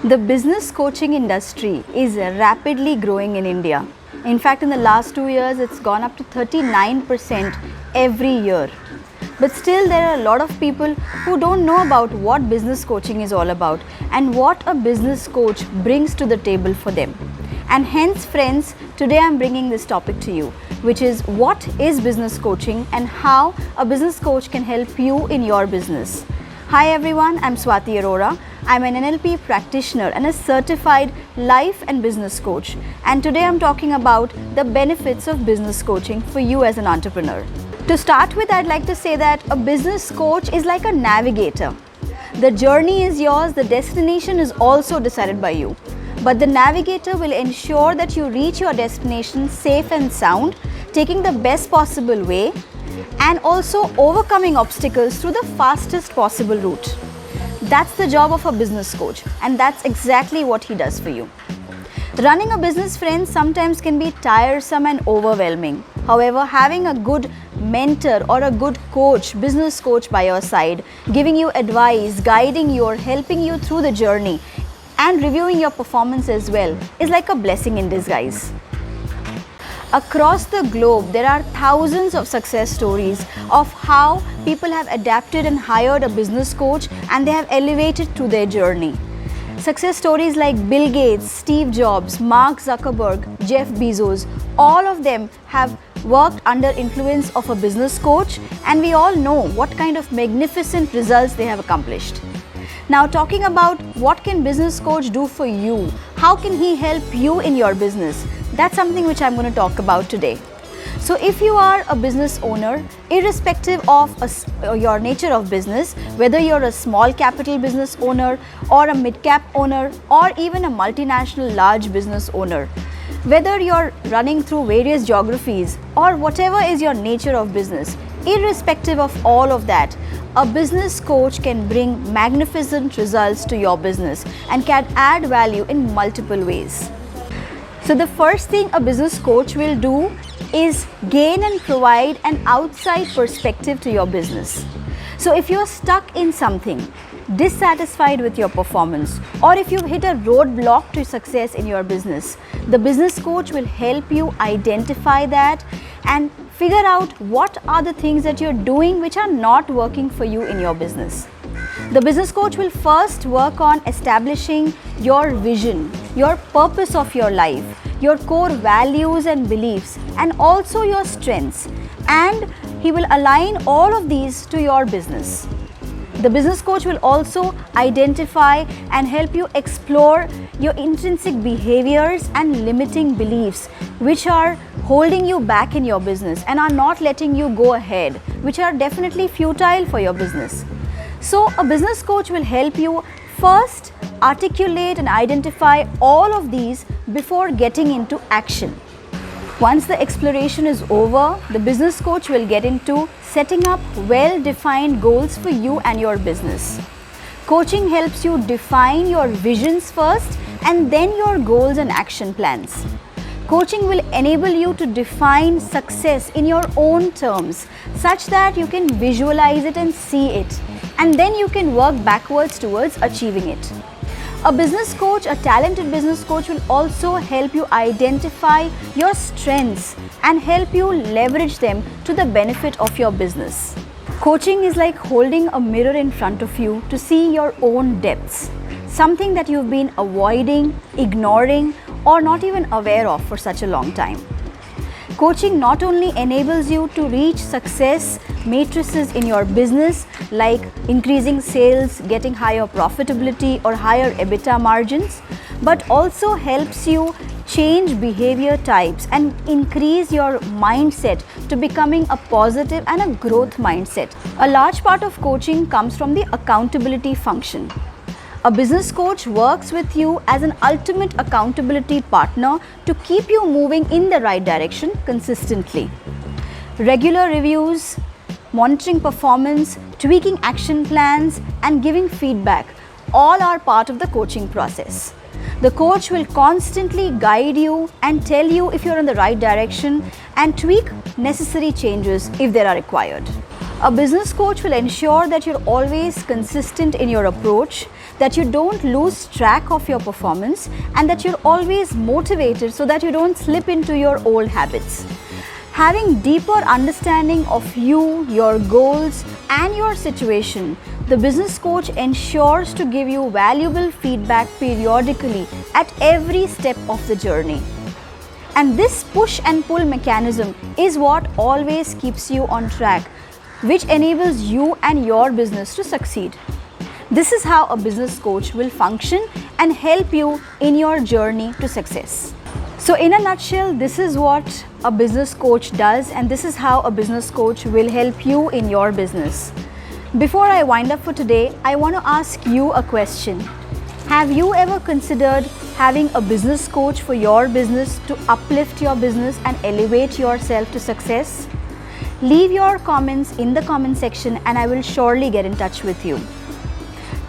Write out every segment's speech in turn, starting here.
The business coaching industry is rapidly growing in India. In fact, in the last 2 years, it's gone up to 39% every year. But still, there are a lot of people who don't know about what business coaching is all about and what a business coach brings to the table for them. And hence, friends, today I'm bringing this topic to you, which is what is business coaching and how a business coach can help you in your business. Hi everyone, I'm Swati Arora. I'm an NLP practitioner and a certified life and business coach. And today I'm talking about the benefits of business coaching for you as an entrepreneur. To start with, I'd like to say that a business coach is like a navigator. The journey is yours, the destination is also decided by you. But the navigator will ensure that you reach your destination safe and sound, taking the best possible way and also overcoming obstacles through the fastest possible route. That's the job of a business coach, and that's exactly what he does for you. Running a business, friends, sometimes can be tiresome and overwhelming. However, having a good mentor or a good coach, business coach by your side, giving you advice, guiding you or helping you through the journey and reviewing your performance as well is like a blessing in disguise. Across the globe, there are thousands of success stories of how people have adapted and hired a business coach and they have elevated through their journey. Success stories like Bill Gates, Steve Jobs, Mark Zuckerberg, Jeff Bezos, all of them have worked under influence of a business coach, and we all know what kind of magnificent results they have accomplished. Now, talking about what can business coach do for you, how can he help you in your business? That's something which I'm going to talk about today. So if you are a business owner, irrespective of your nature of business, whether you're a small capital business owner or a mid-cap owner or even a multinational large business owner, whether you're running through various geographies or whatever is your nature of business, irrespective of all of that, a business coach can bring magnificent results to your business and can add value in multiple ways. So the first thing a business coach will do is gain and provide an outside perspective to your business. So if you're stuck in something, dissatisfied with your performance, or if you've hit a roadblock to success in your business, the business coach will help you identify that and figure out what are the things that you're doing which are not working for you in your business. The business coach will first work on establishing your vision, your purpose of your life, your core values and beliefs, and also your strengths. And he will align all of these to your business. The business coach will also identify and help you explore your intrinsic behaviors and limiting beliefs which are holding you back in your business and are not letting you go ahead, which are definitely futile for your business. So a business coach will help you first articulate and identify all of these before getting into action. Once the exploration is over, the business coach will get into setting up well-defined goals for you and your business. Coaching helps you define your visions first and then your goals and action plans. Coaching will enable you to define success in your own terms such that you can visualize it and see it, and then you can work backwards towards achieving it. A business coach, a talented business coach, will also help you identify your strengths and help you leverage them to the benefit of your business. Coaching is like holding a mirror in front of you to see your own depths, something that you've been avoiding, ignoring, or not even aware of for such a long time. Coaching not only enables you to reach success matrices in your business like increasing sales, getting higher profitability or higher EBITDA margins, but also helps you change behavior types and increase your mindset to becoming a positive and a growth mindset. A large part of coaching comes from the accountability function. A business coach works with you as an ultimate accountability partner to keep you moving in the right direction consistently. Regular reviews, monitoring performance, tweaking action plans, and giving feedback all are part of the coaching process. The coach will constantly guide you and tell you if you're in the right direction and tweak necessary changes if they are required. A business coach will ensure that you're always consistent in your approach, that you don't lose track of your performance, and that you're always motivated so that you don't slip into your old habits. Having deeper understanding of you, your goals, and your situation, the business coach ensures to give you valuable feedback periodically at every step of the journey. And this push and pull mechanism is what always keeps you on track, which enables you and your business to succeed. This is how a business coach will function and help you in your journey to success. So in a nutshell, this is what a business coach does, and this is how a business coach will help you in your business. Before I wind up for today, I want to ask you a question. Have you ever considered having a business coach for your business to uplift your business and elevate yourself to success? Leave your comments in the comment section and I will surely get in touch with you.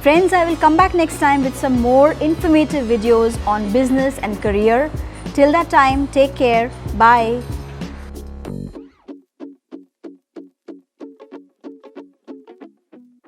Friends, I will come back next time with some more informative videos on business and career. Till that time, take care. Bye.